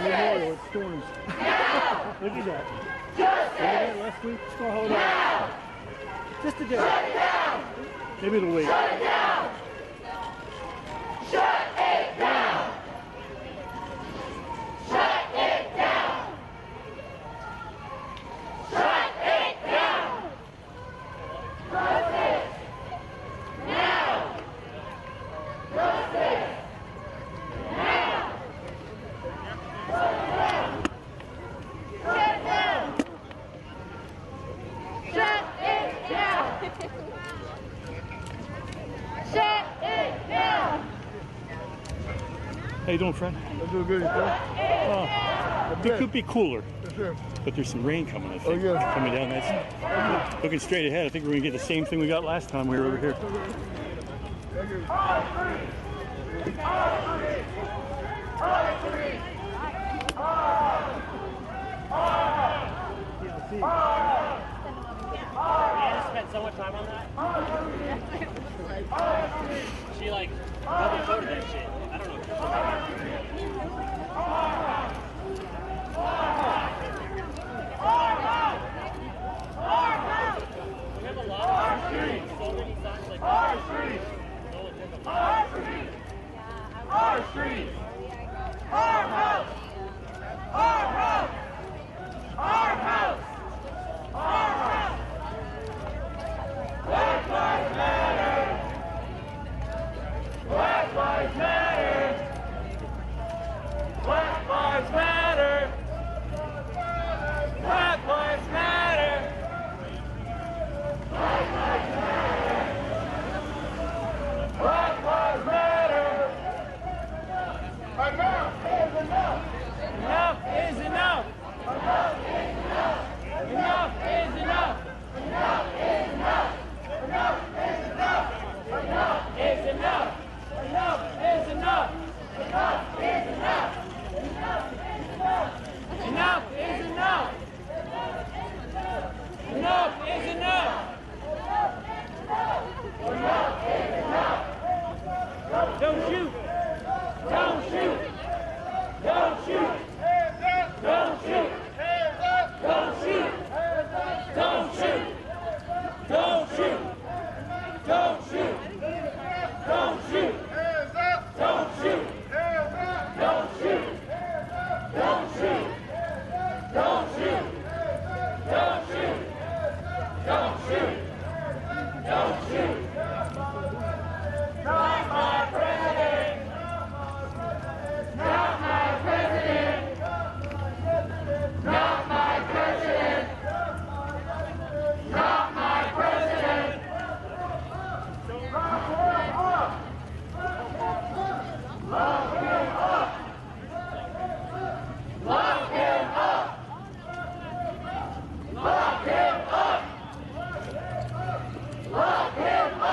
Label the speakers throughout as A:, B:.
A: Memorial, it storms. Look at that. Justice! Last week, it's gonna hold on. Just a day. Shut it down! Maybe it'll wait. Shut it down! Shut it down! Shut it down! Shut it down! Justice! Now! Justice! Now! Shut it down! Shut it down! Shut it down! Shut it down!
B: How you doing, friend?
A: I'm doing good, yourself?
B: It could be cooler.
A: Yes, sir.
B: But there's some rain coming, I think.
A: Oh, yeah.
B: Coming down. That's looking straight ahead. I think we're going to get the same thing we got last time we were over here.
C: Anna spent so much time on that. She like double coded that shit. I don't know. We have a lot of so many signs like our street. Our street. Our street. Our house. Our house. Our house. Our house. Black Lives Matter. Black Lives Matter. Black Lives Matter. Black Lives Matter. Black Lives Matter. Black Lives Matter. Enough is enough. Enough is enough. Enough is enough. Enough is enough. Enough is enough. Enough is enough. Enough is enough. Enough is enough. Enough is enough. Enough is enough. Enough is enough. Enough is enough. Don't shoot. Don't shoot. Don't shoot. Don't shoot. Don't shoot. Don't shoot. Don't shoot. Don't shoot. Don't shoot. Don't shoot. Don't shoot. Don't shoot. Don't shoot. Don't shoot. Don't shoot. Don't shoot. Not my president. Not my president. Not my president. Not my president. Lock him up. Lock him up. Lock him up. Lock him up. Lock him up.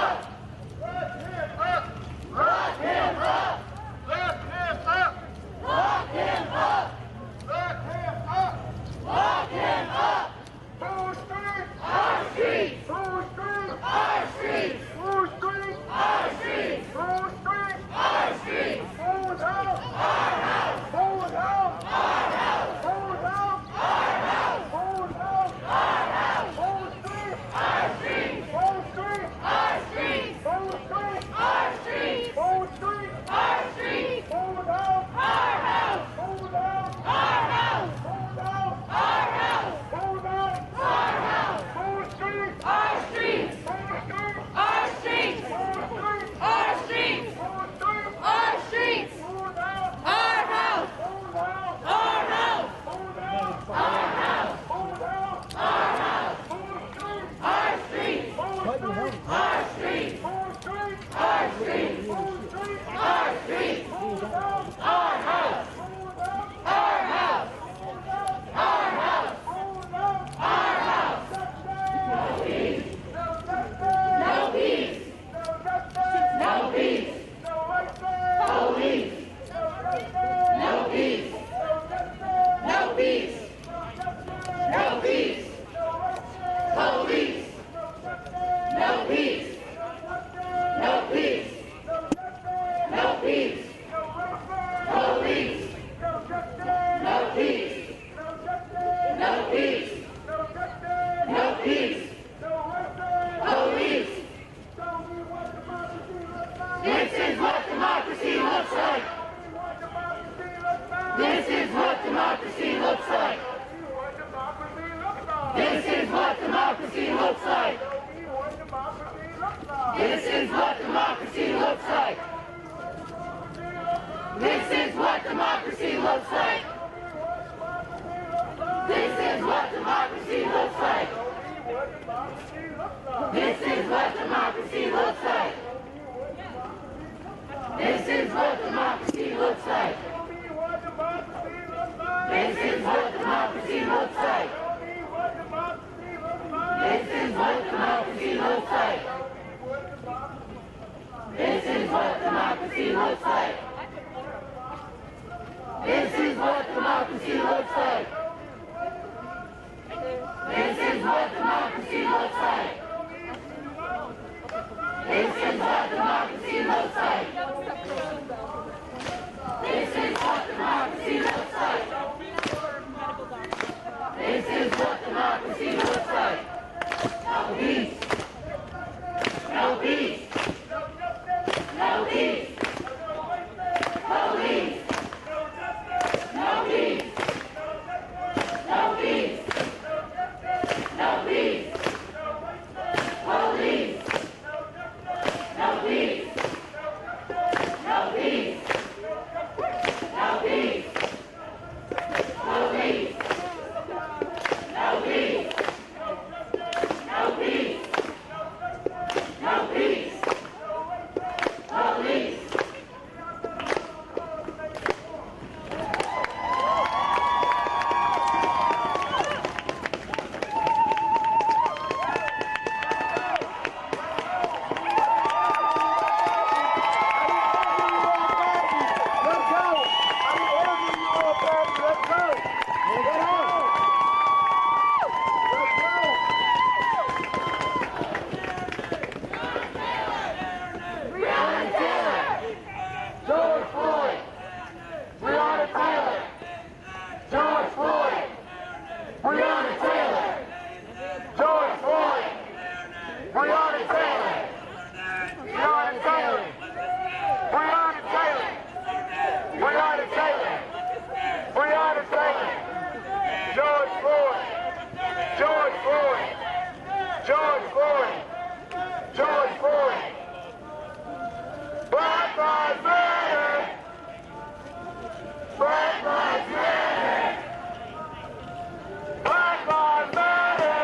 C: This is what democracy looks like. This is what democracy looks like. This is what democracy looks like. This is what democracy looks like. This is what democracy looks like. This is what democracy looks like. This is what democracy looks like. This is what democracy looks like. This is what democracy looks like. This is what democracy looks like. No peace. No peace. No peace. No peace. No peace. No peace. No peace. Police. No peace. No peace. No peace. Police. No peace. No peace. No peace. Police. George Floyd, Breonna Taylor. George Floyd, Breonna Taylor. George Floyd, Breonna Taylor. Breonna Taylor. Breonna Taylor. Breonna Taylor. Breonna Taylor. George Floyd. George Floyd. George Floyd. George Floyd. Black Lives Matter! Black Lives Matter! Black Lives Matter!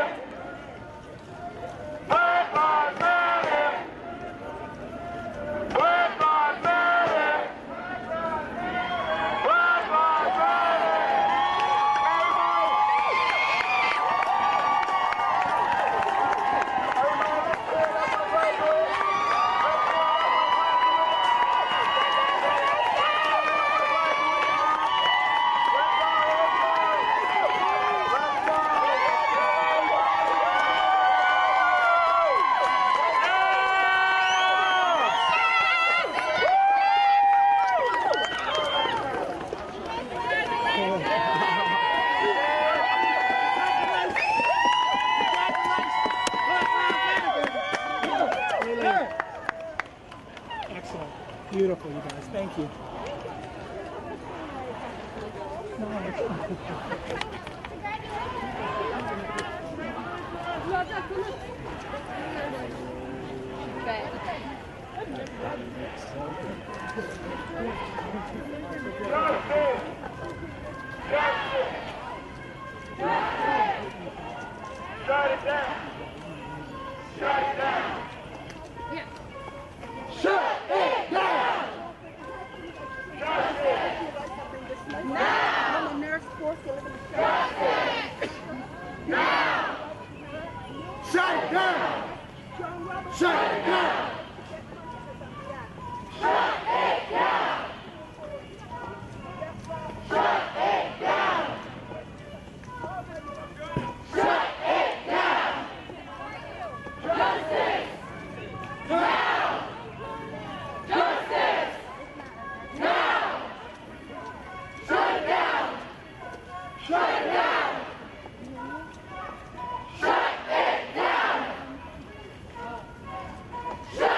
C: Black Lives Matter! Black Lives Matter! Black Lives
A: Excellent. Beautiful, you guys. Thank you.
C: Shut it down! Shut it down! Shut it down! Justice! Now! Justice! Now! Shut it down! Shut it down! Shut it down! Shut it down! Shut it down! Justice! Now! Justice! Now! Shut it down! Shut it down! Shut it down! Shut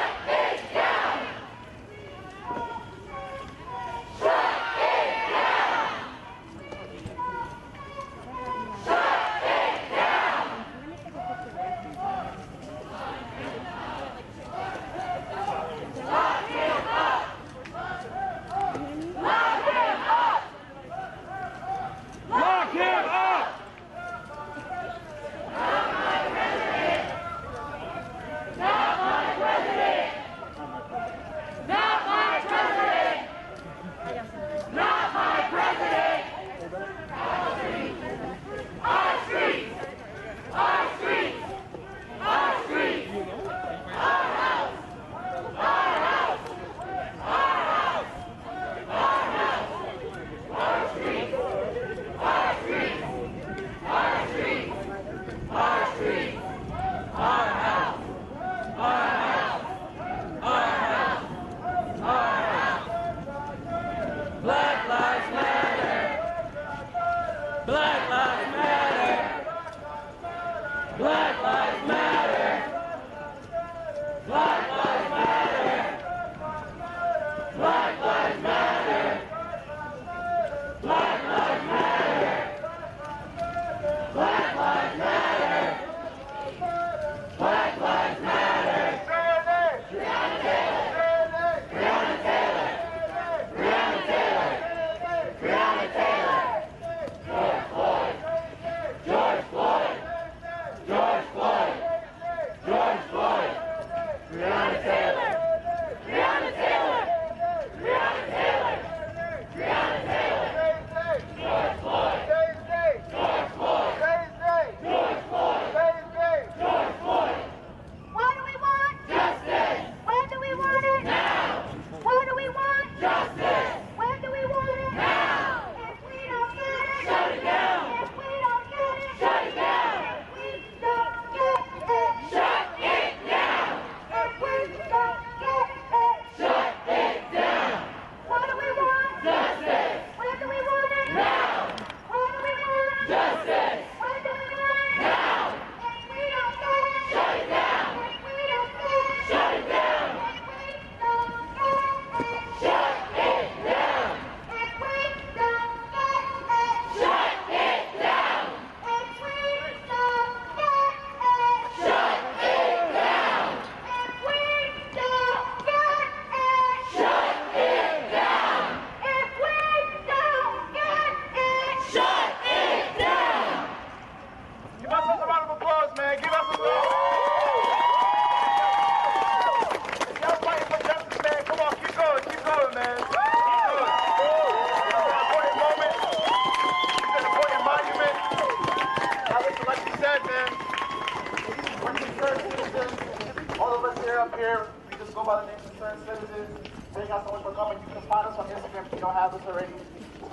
D: concerned citizens. All of us here up here, we just go by the name concerned citizens. Thank y'all so much for coming. You can find us on Instagram if you don't have us already.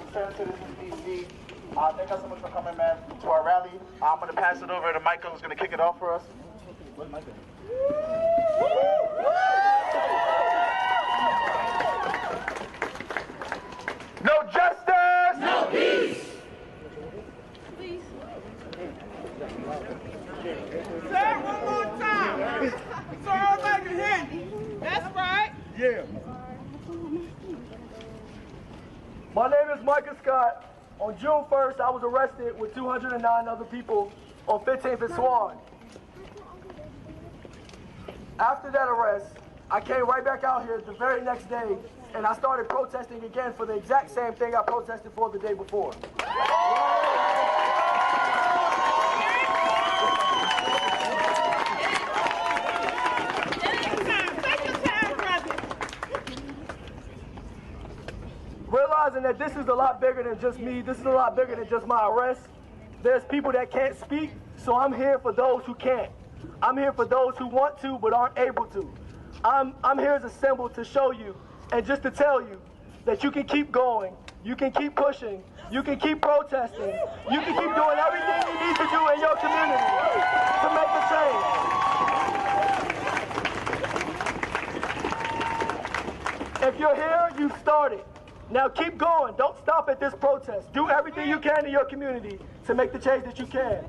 D: Concerned Citizens DC. Thank y'all so much for coming, man, to our rally. I'm going to pass it over to Michael, who's going to kick it off for us. Where's Michael? No justice!
C: No peace!
E: Please.
C: Say it one more time. So everybody can hear you. That's right.
D: Yeah. My name is Micah Scott. On June 1st, I was arrested with 209 other people on 15th and Swan. After that arrest, I came right back out here the very next day, and I started protesting again for the exact same thing I protested for the day before. Realizing that this is a lot bigger than just me, this is a lot bigger than just my arrest. There's people that can't speak, so I'm here for those who can't. I'm here for those who want to but aren't able to. I'm here as a symbol to show you and just to tell you that you can keep going, you can keep pushing, you can keep protesting, you can keep doing everything you need to do in your community to make a change. If you're here, you've started. Now keep going. Don't stop at this protest. Do everything you can in your community to make the change that you can.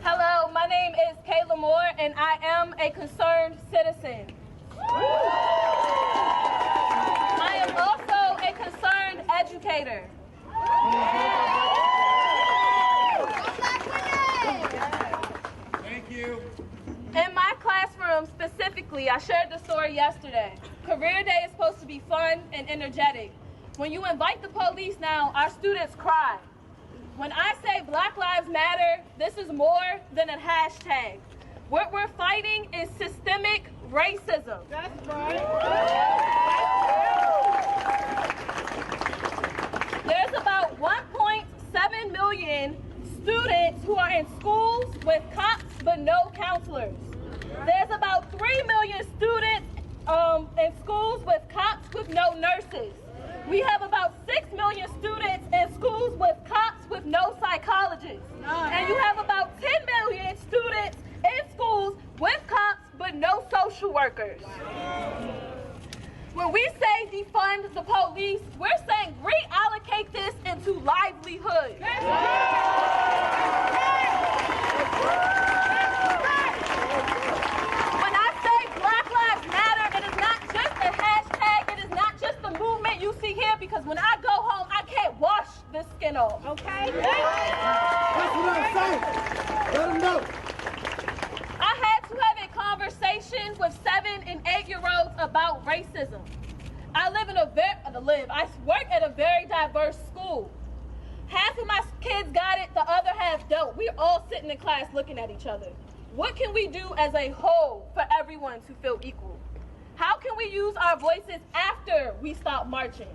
E: Hello, my name is Kayla Moore, and I am a concerned citizen. I am also a concerned educator.
C: Thank you.
E: In my classroom specifically, I shared the story yesterday. Career Day is supposed to be fun and energetic. When you invite the police now, our students cry. When I say Black Lives Matter, this is more than a hashtag. What we're fighting is systemic racism.
C: That's right.
E: There's about 1.7 million students who are in schools with cops but no counselors. There's about 3 million students in schools with cops with no nurses. We have about 6 million students in schools with cops with no psychologists. And you have about 10 million students in schools with cops but no social workers. When we say defund the police, we're saying reallocate this into livelihood. When I say Black Lives Matter, it is not just a hashtag, it is not just the movement you see here, because when I go home, I can't wash this skin off. Okay?
A: That's what I'm saying. Let them know.
E: I had to have a conversation with 7- and 8-year-olds about racism. I work at a very diverse school. Half of my kids got it, the other half don't. We're all sitting in class looking at each other. What can we do as a whole for everyone to feel equal? How can we use our voices after we stop marching?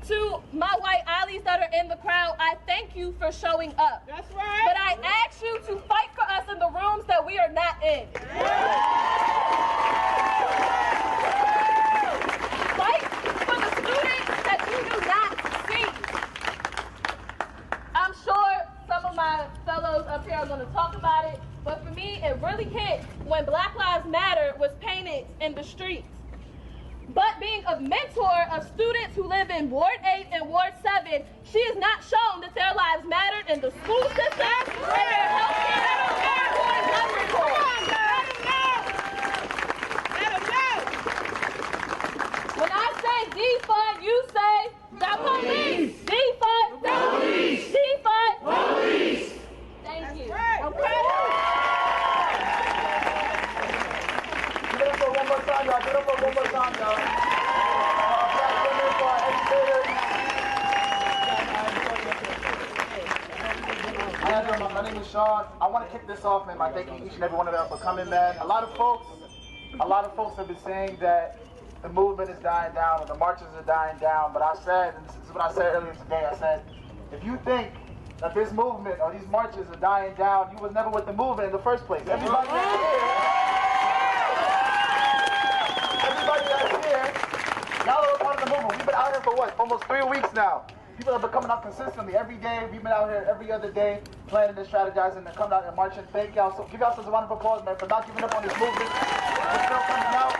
E: To my white allies that are in the crowd, I thank you for showing up.
C: That's right.
E: But I ask you to fight for us in the rooms that we are not in. Fight for the students that you do not see. I'm sure some of my fellows up here are going to talk about it, but for me, it really hit when Black Lives Matter was painted in the streets. But being a mentor of students who live in Ward 8 and Ward 7, she has not shown that their lives mattered in the school system, in their healthcare, or in gun reform. When I say defund, you say the police. Defund the police. Defund police. Thank you. Okay.
D: Give it up for one more time, y'all. Give it up for one more time, y'all. My name is Sean. I want to kick this off, man, by thanking each and every one of y'all for coming, man. A lot of folks have been saying that
F: the movement is dying down or the marches are dying down, but I said, and this is what I said earlier today, I said, if you think that this movement or these marches are dying down, you was never with the movement in the first place. Everybody that's here, y'all are part of the movement. We've been out here for what, almost 3 weeks now. People have been coming out consistently every day. We've been out here every other day planning and strategizing and coming out and marching. Thank y'all. So give yourselves a round of applause, man, for not giving up on this movement. We're still coming out.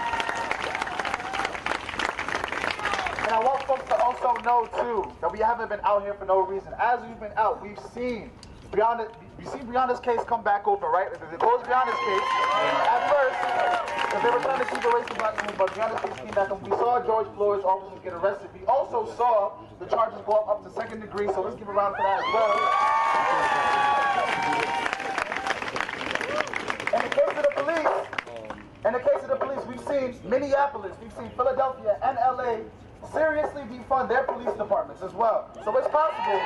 F: And I want folks to also know, too, that we haven't been out here for no reason. As we've been out, we've seen Breonna's case come back open, right? It goes Breonna's case. At first, because they were trying to keep erasing black women, but Breonna's case came back, and we saw George Floyd's officers get arrested. We also saw the charges go up to 2nd degree, so let's give a round for that as well. In the case of the police, we've seen Minneapolis, we've seen Philadelphia and LA seriously defund their police departments as well. So it's possible.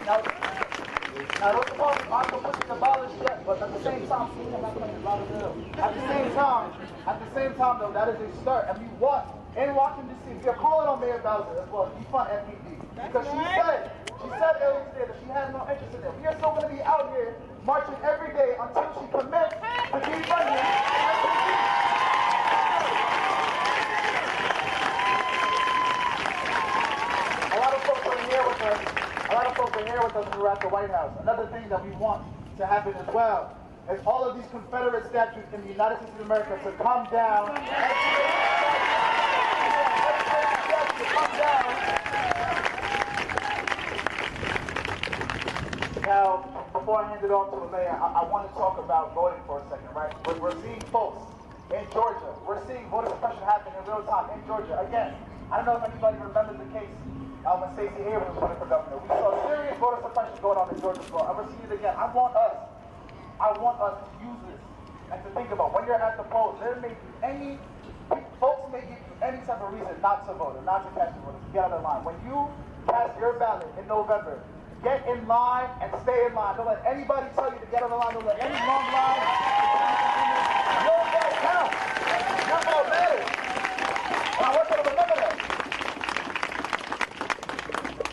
F: Now those departments aren't completely abolished yet, but at the same time, though, that is a start. And we want, in Washington, D.C., we are calling on Mayor Bowser as well to defund FPD. Because she said earlier today that she has no interest in it. We are still going to be out here marching every day until she commits to defunding FPD. A lot of folks are here with us when we're at the White House. Another thing that we want to happen as well is all of these Confederate statues in the United States of America to come down. Now, before I hand it off to Alea, I want to talk about voting for a second, right? We're seeing folks in Georgia. We're seeing voter suppression happen in real time in Georgia. Again, I don't know if anybody remembers the case when Stacey Abrams was running for governor. We saw serious voter suppression going on in Georgia as well. And we're seeing it again. I want us to use this and to think about when you're at the polls, folks may give you any type of reason not to vote or not to cast your vote, to get out of line. When you cast your ballot in November, get in line and stay in line. Don't let anybody tell you to get on the line. Don't let any long line. Your vote counts. Your vote matters. And I want you to remember that.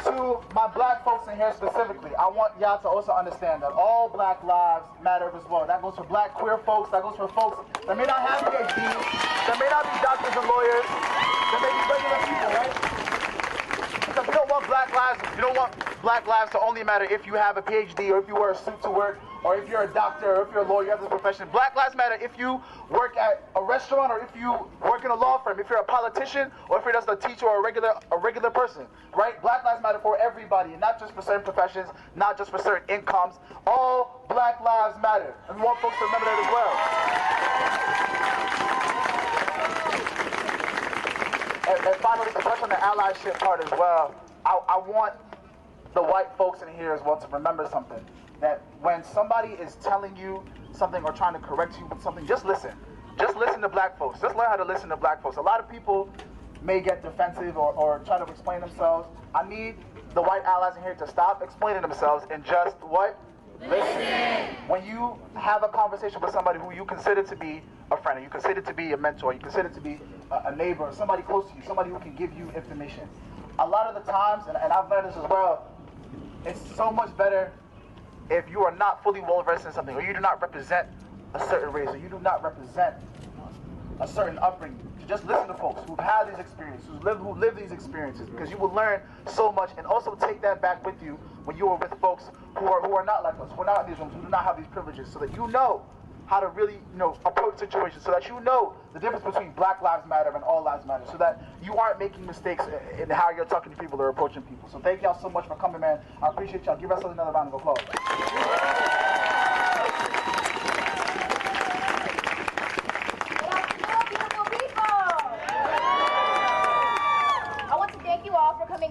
F: To my black folks in here specifically, I want y'all to also understand that all black lives matter as well. That goes for black queer folks, that goes for folks that may not have PhDs, that may not be doctors and lawyers, that may be regular people, right? Because you don't want black lives to only matter if you have a PhD or if you wear a suit to work or if you're a doctor or if you're a lawyer, you have this profession. Black lives matter if you work at a restaurant or if you work in a law firm, if you're a politician or if you're just a teacher or a regular person, right? Black lives matter for everybody and not just for certain professions, not just for certain incomes. All black lives matter. And we want folks to remember that as well. And finally, to touch on the allyship part as well, I want the white folks in here as well to remember something. That when somebody is telling you something or trying to correct you with something, just listen. Just listen to black folks. Just learn how to listen to black folks. A lot of people may get defensive or try to explain themselves. I need the white allies in here to stop explaining themselves and just what? Listen. When you have a conversation with somebody who you consider to be a friend, or you consider to be a mentor, you consider to be a neighbor, or somebody close to you, somebody who can give you information. A lot of the times, and I've learned this as well, it's so much better if you are not fully well versed in something, or you do not represent a certain race, or you do not represent a certain upbringing. Just listen to folks who've had these experiences, who live these experiences, because you will learn so much, and also take that back with you when you are with folks who are not like us, who are not in these rooms, who do not have these privileges, so that you know how to really, approach situations, so that you know the difference between Black Lives Matter and All Lives Matter, so that you aren't making mistakes in how you're talking to people or approaching people. So thank y'all so much for coming, man. I appreciate y'all. Give us another round of applause.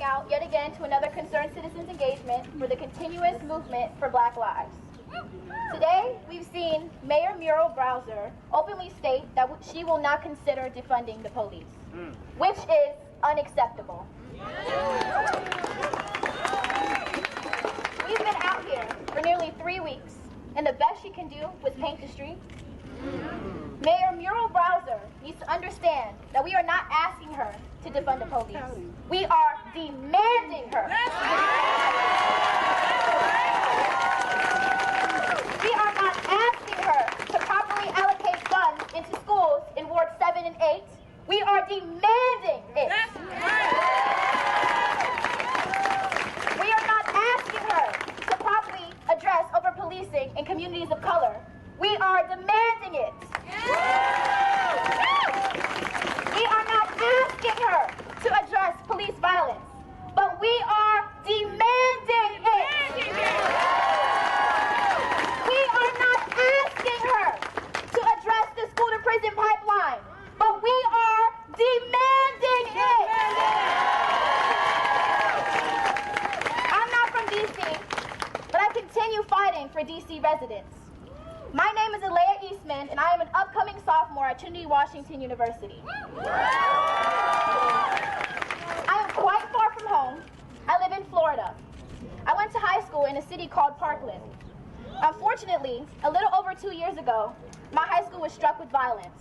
G: Out yet again to another Concerned Citizens engagement for the continuous movement for Black Lives. Today, we've seen Mayor Muriel Bowser openly state that she will not consider defunding the police, which is unacceptable. We've been out here for nearly 3 weeks, and the best she can do was paint the street. Mayor Muriel Bowser needs to understand that we are not asking her to defund the police. We are demanding her. We are not asking her to properly allocate funds into schools in Wards 7 and 8. We are demanding it. We are not asking her to properly address over-policing in communities of color. We are demanding it. We are not asking her to address police violence, but we are demanding it. We are not asking her to address the school-to-prison pipeline, but we are demanding it. I'm not from D.C., but I continue fighting for D.C. residents. My name is Alea Eastman, and I am an upcoming sophomore at Trinity Washington University. I am quite far from home. I live in Florida. I went to high school in a city called Parkland. Unfortunately, a little over 2 years ago, my high school was struck with violence,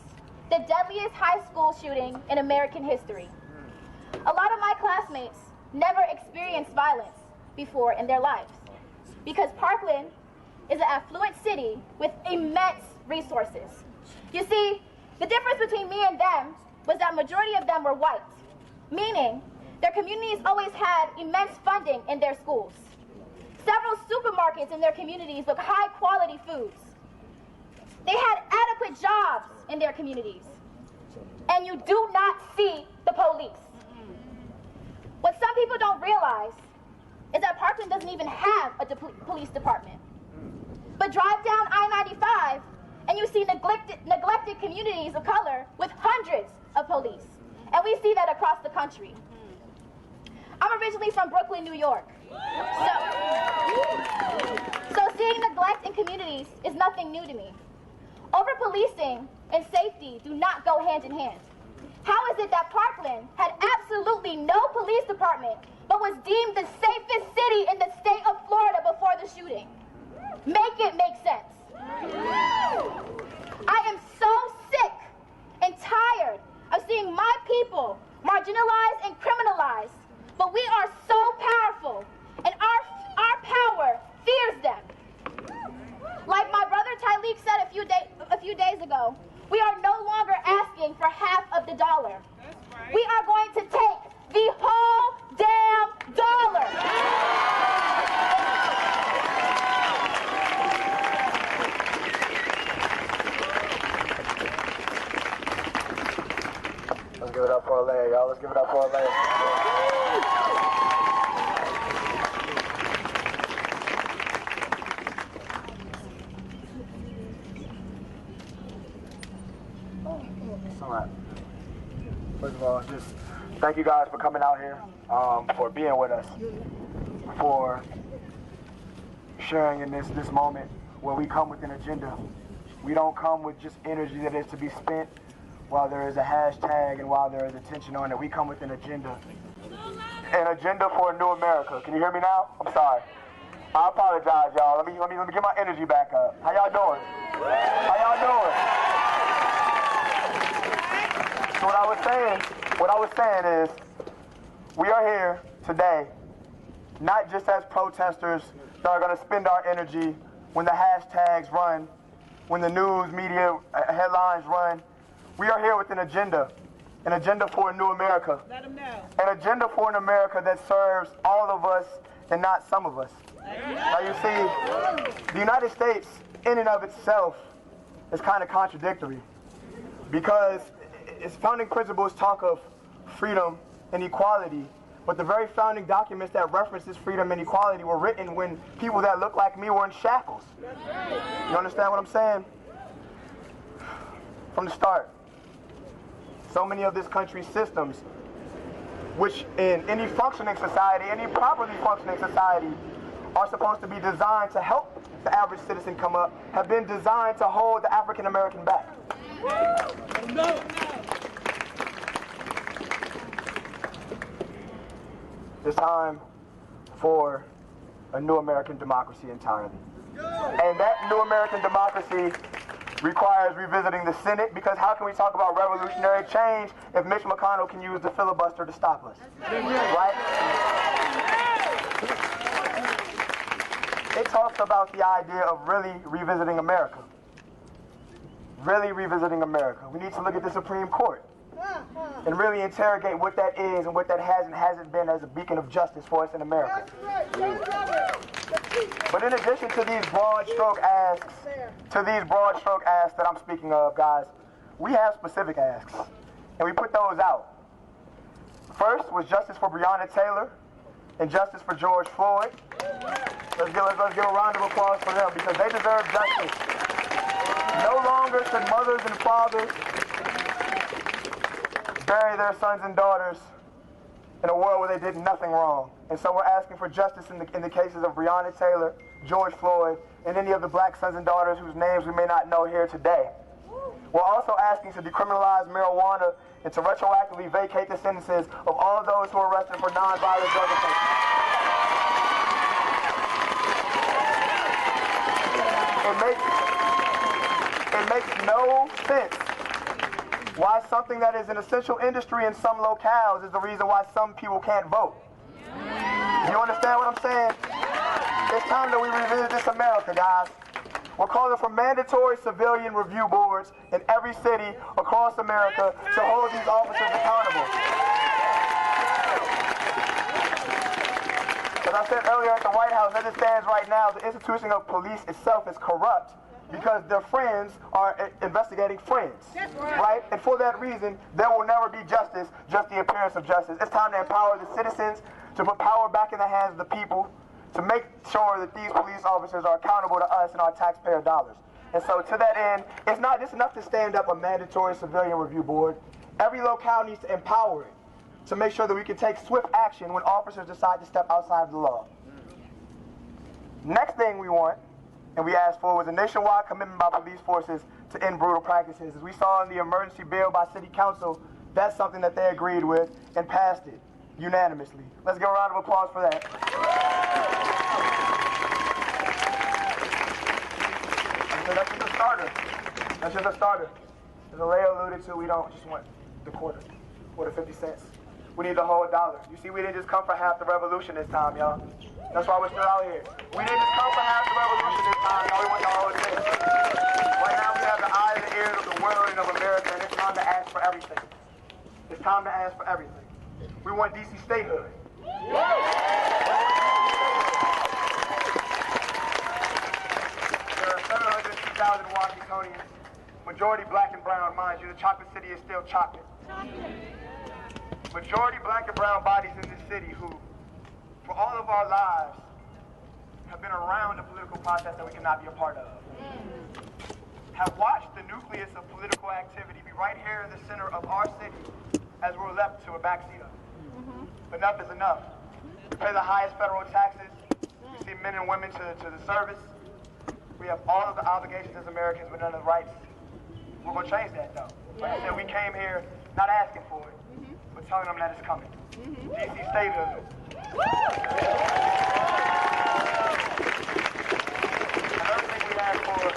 G: the deadliest high school shooting in American history. A lot of my classmates never experienced violence before in their lives because Parkland is an affluent city with immense resources. You see, the difference between me and them was that majority of them were white, meaning their communities always had immense funding in their schools. Several supermarkets in their communities with high quality foods. They had adequate jobs in their communities. And you do not see the police. What some people don't realize is that Parkland doesn't even have a police department. But drive down I-95 and you see neglected communities of color with hundreds of police. And we see that across the country. I'm originally from Brooklyn, New York. So seeing neglect in communities is nothing new to me. Over-policing and safety do not go hand in hand. How is it that Parkland had absolutely no police department but was deemed the safest city in the state of Florida before the shooting? Make it make sense. I am so sick and tired of seeing my people marginalized and criminalized, but we are so powerful, and our power fears them. Like my brother Tyleek said a few days ago, we are no longer asking for half of the dollar. We are going to take the whole damn dollar.
D: Let's give it up for Alea, y'all. Let's give it up for Alea. All right. First of all, just thank you guys for coming out here, for being with us, for sharing in this moment where we come with an agenda. We don't come with just energy that is to be spent while there is a hashtag and while there is attention on it. We come with an agenda. An agenda for a new America. Can you hear me now? I'm sorry. I apologize, y'all. Let me get my energy back up. How y'all doing? How y'all doing? So what I was saying is, we are here today, not just as protesters that are going to spend our energy when the hashtags run, when the news media headlines run. We are here with an agenda for a new America.
C: Let them know.
D: An agenda for an America that serves all of us and not some of us. Now you see, the United States in and of itself is kind of contradictory because its founding principles talk of freedom and equality, but the very founding documents that reference this freedom and equality were written when people that look like me were in shackles. You understand what I'm saying? From the start, so many of this country's systems, which in any functioning society, any properly functioning society, are supposed to be designed to help the average citizen come up, have been designed to hold the African American back.
C: No.
D: It's time for a new American democracy entirely. And that new American democracy requires revisiting the Senate, because how can we talk about revolutionary change if Mitch McConnell can use the filibuster to stop us? Right? It talks about the idea of really revisiting America. Really revisiting America. We need to look at the Supreme Court and really interrogate what that is and what that has and hasn't been as a beacon of justice for us in America. But in addition to these broad stroke asks, that I'm speaking of, guys, we have specific asks, and we put those out. First was justice for Breonna Taylor and justice for George Floyd. Let's give a round of applause for them, because they deserve justice. No longer should mothers and fathers bury their sons and daughters in a world where they did nothing wrong. And so we're asking for justice in the cases of Breonna Taylor, George Floyd, and any of the black sons and daughters whose names we may not know here today. We're also asking to decriminalize marijuana and to retroactively vacate the sentences of all of those who are arrested for nonviolent drug offenses. It makes no sense why something that is an essential industry in some locales is the reason why some people can't vote. You understand what I'm saying? It's time that we revisit this America, guys. We're calling for mandatory civilian review boards in every city across America to hold these officers accountable. As I said earlier at the White House, as it stands right now, the institution of police itself is corrupt because their friends are investigating friends, right? And for that reason, there will never be justice, just the appearance of justice. It's time to empower the citizens, to put power back in the hands of the people, to make sure that these police officers are accountable to us and our taxpayer dollars. And so to that end, it's not just enough to stand up a mandatory civilian review board. Every locale needs to empower it to make sure that we can take swift action when officers decide to step outside of the law. Next thing we want, and we asked for, was a nationwide commitment by police forces to end brutal practices. As we saw in the emergency bill by City Council, that's something that they agreed with and passed it unanimously. Let's give a round of applause for that. So that's just a starter. That's just a starter. As Alea alluded to, we don't just want the quarter 50 cents. We need the whole dollar. You see, we didn't just come for half the revolution this time, y'all. That's why we're still out here. We didn't just come for half the revolution this time, y'all. We want the whole thing. Right now we have the eye and the ears of the world and of America, and it's time to ask for everything. It's time to ask for everything. We want DC statehood. There are 702,000 Washingtonians, majority black and brown. Mind you, the chocolate city is still chocolate. Majority black and brown bodies in this city who, for all of our lives, have been around a political process that we cannot be a part of. Have watched the nucleus of political activity be right here in the center of our city as we're left to a backseat of. Enough is enough. We pay the highest federal taxes. We see men and women to the service. We have all of the obligations as Americans, but none of the rights. We're going to change that, though. Like I said, we came here not asking for it, but telling them that it's coming. DC statehood. Another thing we ask for is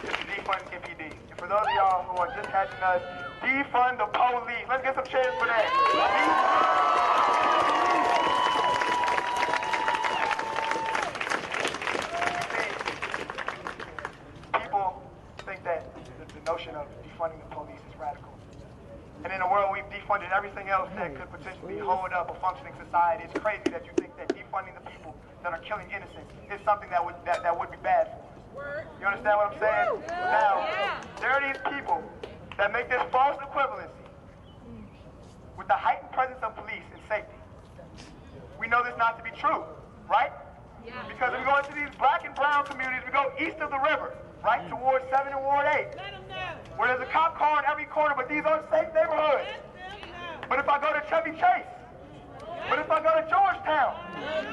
D: to defund MPD. And for those of y'all who are just catching us, defund the police. Let's get some cheers for that. People think that the notion of defunding the police is radical. And in a world we've defunded everything else that could potentially hold up a functioning society, it's crazy that you think that defunding the people that are killing innocents is something that would be bad for us. You understand what I'm saying? Now, there are these people that make this false equivalency with the heightened presence of police and safety. We know this not to be true, right? Because if we go into these black and brown communities, we go east of the river, right, towards 7 and Ward 8, where there's a cop car in every corner, but these are safe neighborhoods. But if I go to Chevy Chase, but if I go to Georgetown,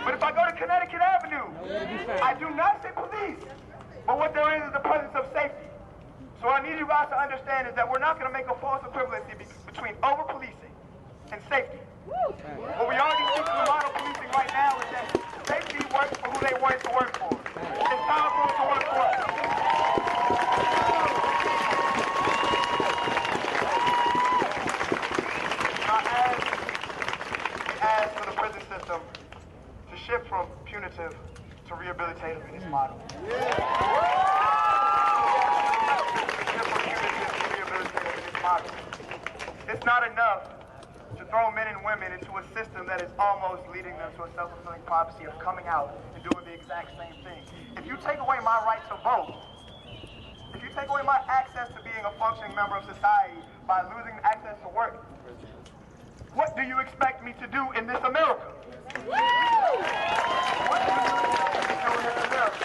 D: but if I go to Connecticut Avenue, I do not see police. But what there is the presence of safety. So what I need you guys to understand is that we're not going to make a false equivalency between over-policing and safety. What we already see from the model policing right now is that safety works for who they want it to work for. It's time for it to work for us.
H: prison system to shift from punitive to rehabilitative in its model. It's not enough to throw men and women into a system that is almost leading them to a self-fulfilling prophecy of coming out and doing the exact same thing. If you take away my right to vote, if you take away my access to being a functioning member of society by losing access to work, what do you expect me to do in this America? What do you expect me to do in this America?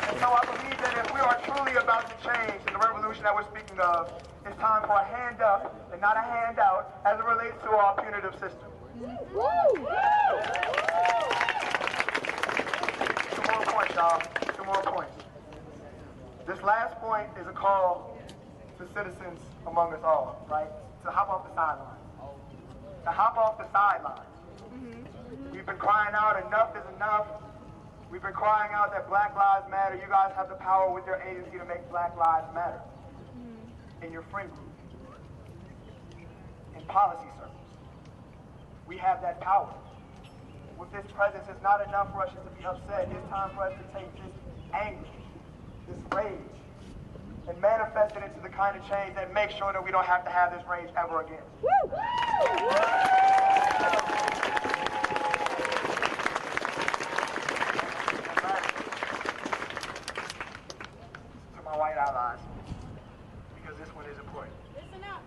H: And so I believe that if we are truly about to change in the revolution that we're speaking of, it's time for a hand up and not a handout as it relates to our punitive system. Two more points, y'all. Two more points. This last point is a call to citizens among us all, right? To hop off the sidelines. To hop off the sidelines. We've been crying out, enough is enough. We've been crying out that Black Lives Matter. You guys have the power with your agency to make Black Lives matter. In your friend group. In policy circles. We have that power. With this presence, it's not enough for us just to be upset. It's time for us to take this anger, this rage, and manifest it into the kind of change that makes sure that we don't have to have this rage ever again. To my white allies, because this one is important.
E: Listen up.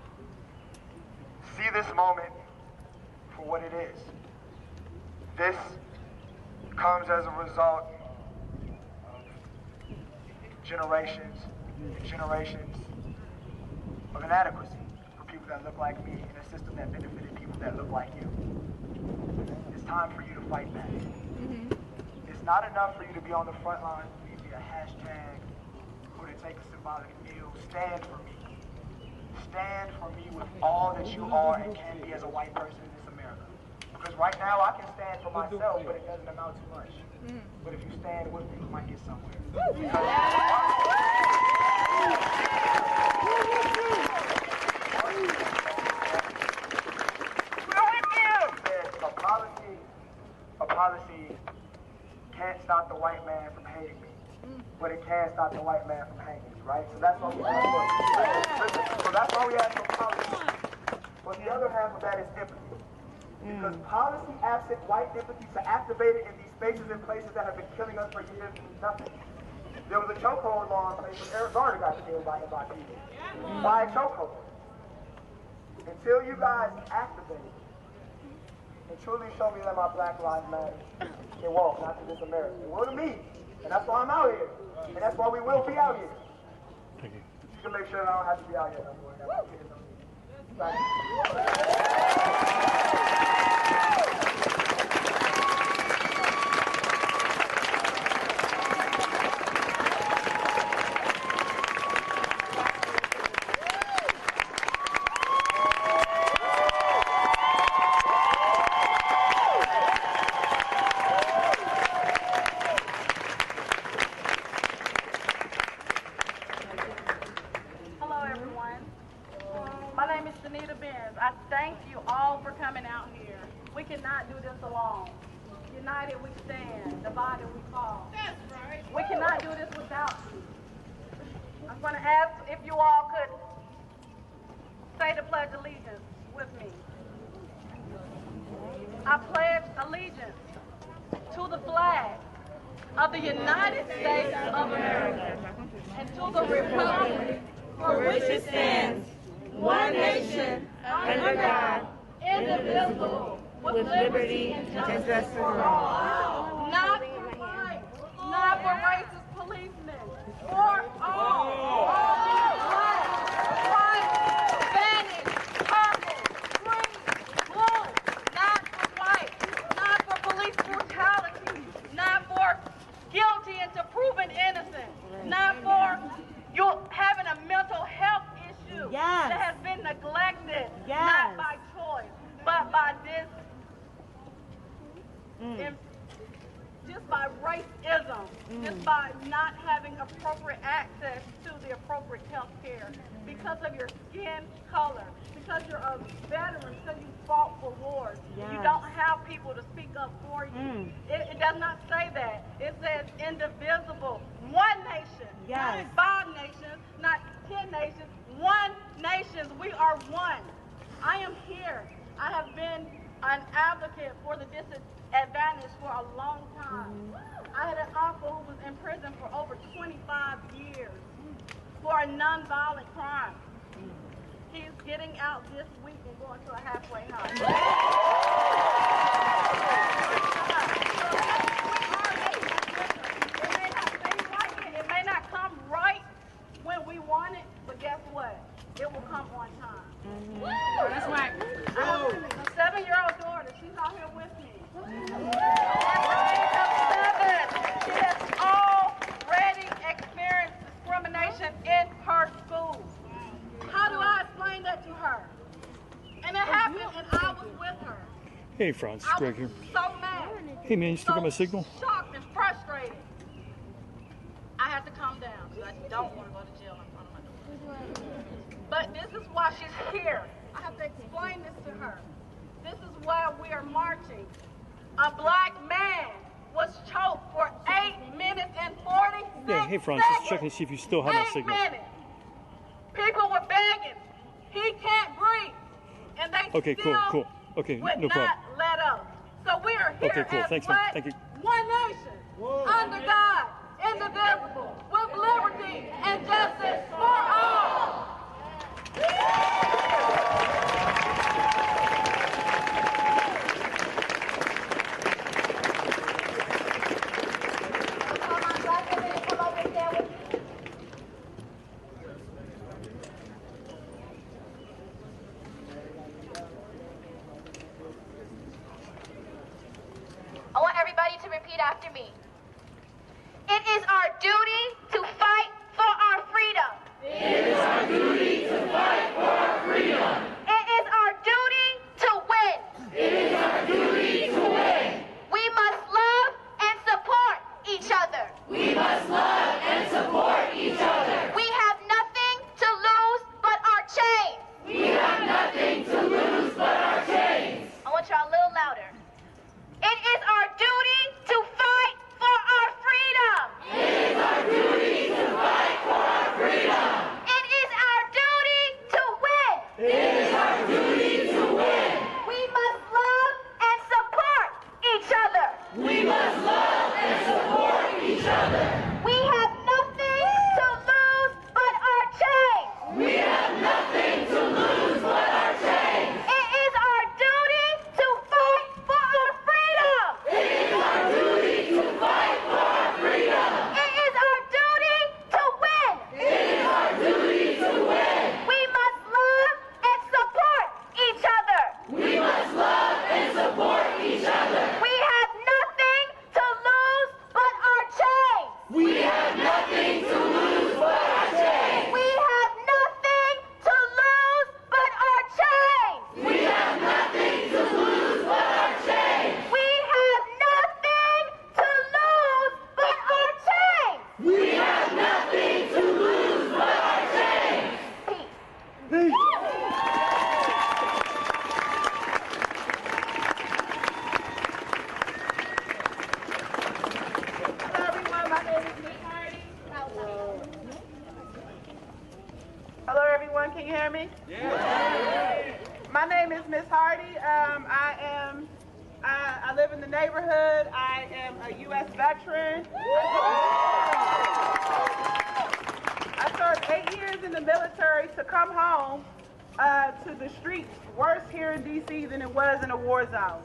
H: See this moment for what it is. This comes as a result of generations and generations of inadequacy for people that look like me in a system that benefited people that look like you. It's time for you to fight back. It's not enough for you to be on the front line, for you to be a hashtag, or to take a symbolic kneel. Stand for me. Stand for me with all that you are and can be as a white person in this America. Because right now I can stand for myself, but it doesn't amount to much. But if you stand with me, we might get somewhere. A policy can't stop the white man from hating me, but it can stop the white man from hanging me, right? So that's what we ask for. So that's why we ask for policy. But the other half of that is empathy. Because policy absent white empathy to activate it in these spaces and places that have been killing us for years means nothing. There was a chokehold law in place when Arizona got killed by people. By a chokehold. Until you guys activate and truly show me that my Black Lives Matter, it won't, not to this America. It will to me. And that's why I'm out here. And that's why we will be out here.
B: Thank you.
H: You can make sure that I don't have to be out here no more. Thank
I: just by racism, just by not having appropriate access to the appropriate health care, because of your skin color, because you're a veteran, because you fought for wars. You don't have love for you. It does not say that. It says indivisible. One nation.
C: Yes.
I: Not 5 nations, not 10 nations. 1 nation. We are one. I am here. I have been an advocate for the disadvantaged for a long time. I had an uncle who was in prison for over 25 years for a nonviolent crime. He's getting out this week and going to a halfway house. It may not come right when we want it, but guess what? It will come on time.
C: That's right.
I: I have a 7-year-old daughter. She's out here with me. She has already experienced discrimination in her school. How do I explain that to her? And it happened, and I was with her.
B: Hey, Franz,
I: I
B: Greg
I: was
B: here.
I: so mad.
B: Hey, man, you still got my signal?
I: Shocked and frustrated. I had to calm down because I don't want to go to jail in front of my daughter. But this is why she's here. I have to explain this to her. This is why we are marching. A black man was choked for 8 minutes and 46
B: Yeah, hey, Franz, just checking to see if you still have my
I: 8
B: signal.
I: minutes. People were begging. He can't breathe. And they
B: Okay,
I: still
B: cool. Okay,
I: would
B: no problem.
I: not let up. So we are here
B: Okay, cool.
I: as
B: Thanks, man.
I: what?
B: Thank you.
I: One nation, under God, indivisible, with liberty and justice for all.
G: I want everybody to repeat after me. It is our duty to fight for our freedom.
C: It is our duty to fight for our freedom.
G: It is our duty to win.
C: It is our duty to win.
G: We must love and support each other.
C: We must love and support each other.
G: We have nothing to lose but our chains.
C: We have nothing to lose but our chains.
G: I want y'all a little louder. It is our duty to fight for our freedom.
C: It is our duty to fight for our freedom.
G: It is our duty to win.
C: It is our duty to win.
G: We must love and support each other.
C: We must love and support each other.
G: We have nothing to lose but our chains.
C: We have nothing to lose but our chains.
G: It is our duty to fight for our freedom.
C: It is our duty to fight for our freedom.
G: It is our duty to win.
C: It is our duty to win.
G: We must love and support each other.
C: We must love and support each other.
G: We have nothing to lose but our chains.
C: We have nothing to lose but our chains.
G: We have nothing to lose but our chains.
C: We have nothing to lose but our chains.
G: We have nothing to lose but our chains.
C: We have nothing to lose but our chains.
G: Peace.
I: Hello, everyone. My name is Miss Hardy. Hello, everyone. Can you hear me? Yeah. My name is Miss Hardy. I live in the neighborhood. I am a U.S. veteran. I served 8 years in the military to come home to the streets worse here in D.C. than it was in a war zone.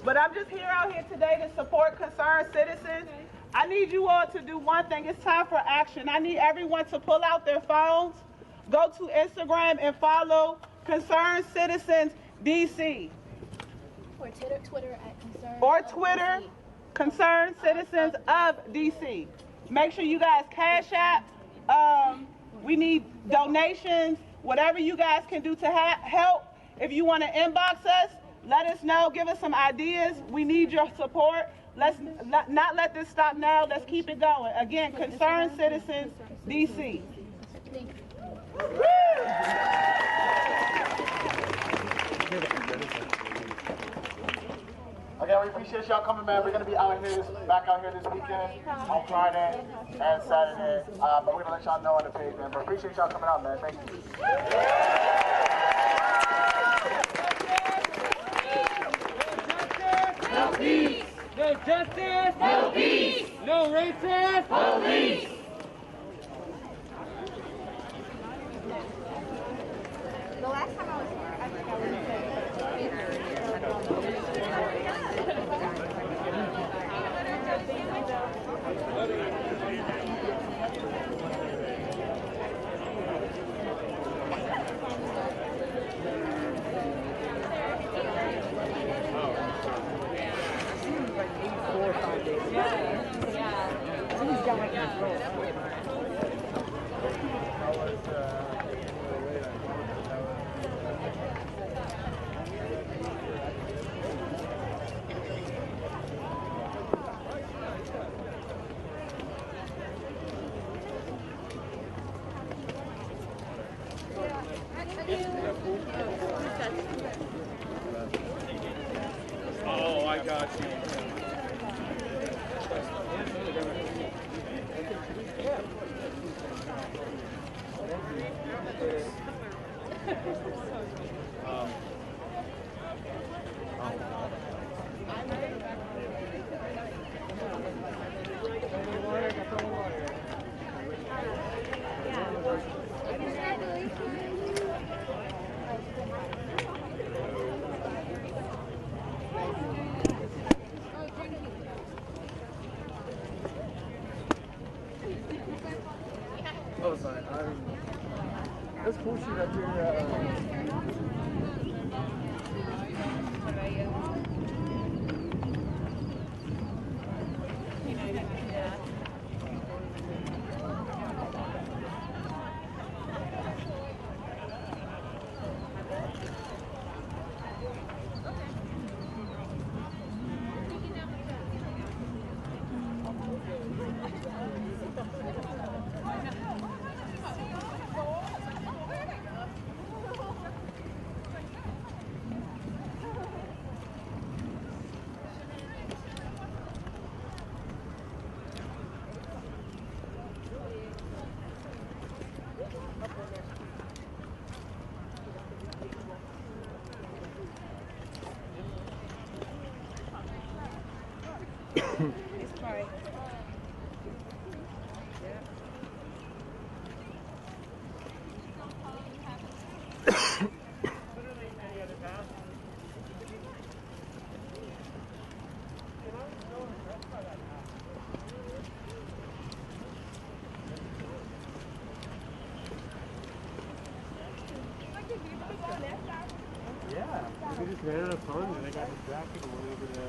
I: But I'm just out here today to support concerned citizens. I need you all to do one thing. It's time for action. I need everyone to pull out their phones, go to Instagram and follow Concerned Citizens DC.
G: Or Twitter at Concerned.
I: Or Twitter, Concerned Citizens of DC. Make sure you guys cash app. We need donations, whatever you guys can do to help. If you want to inbox us, let us know, give us some ideas. We need your support. Let's not let this stop now. Let's keep it going. Again, Concerned Citizens DC.
G: Thank you.
F: Again, we appreciate y'all coming, man. We're gonna be out here, back out here this weekend on Friday and Saturday. But we're gonna let y'all know on the page, man. But appreciate y'all coming out, man. Thank you.
C: No peace. No justice. No peace. No racist. Police.
G: The last time I was here, I think I was
C: Oh, I got you.
H: Oh, sorry. That's cool shit up here.
A: Yeah, we just ran out of fun and I got distracted and went over to...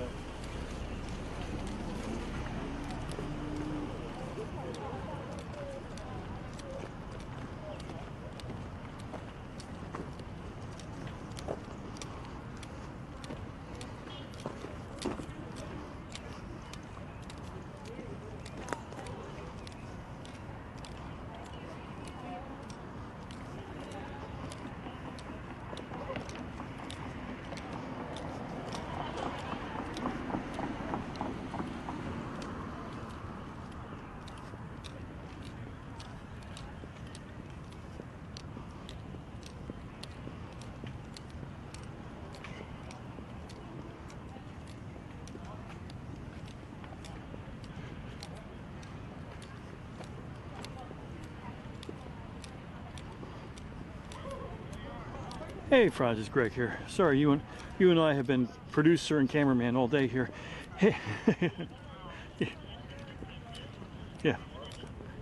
B: Hey, Franz, it's Greg here. Sorry, you and I have been producer and cameraman all day here. Hey.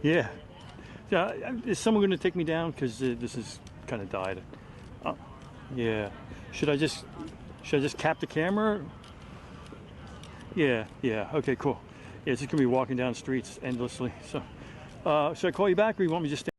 B: Yeah. Is someone going to take me down? Because this is kind of died. Yeah. Should I just cap the camera? Yeah. Okay, cool. Yeah, it's just going to be walking down streets endlessly. So, should I call you back, or you want me to just stay?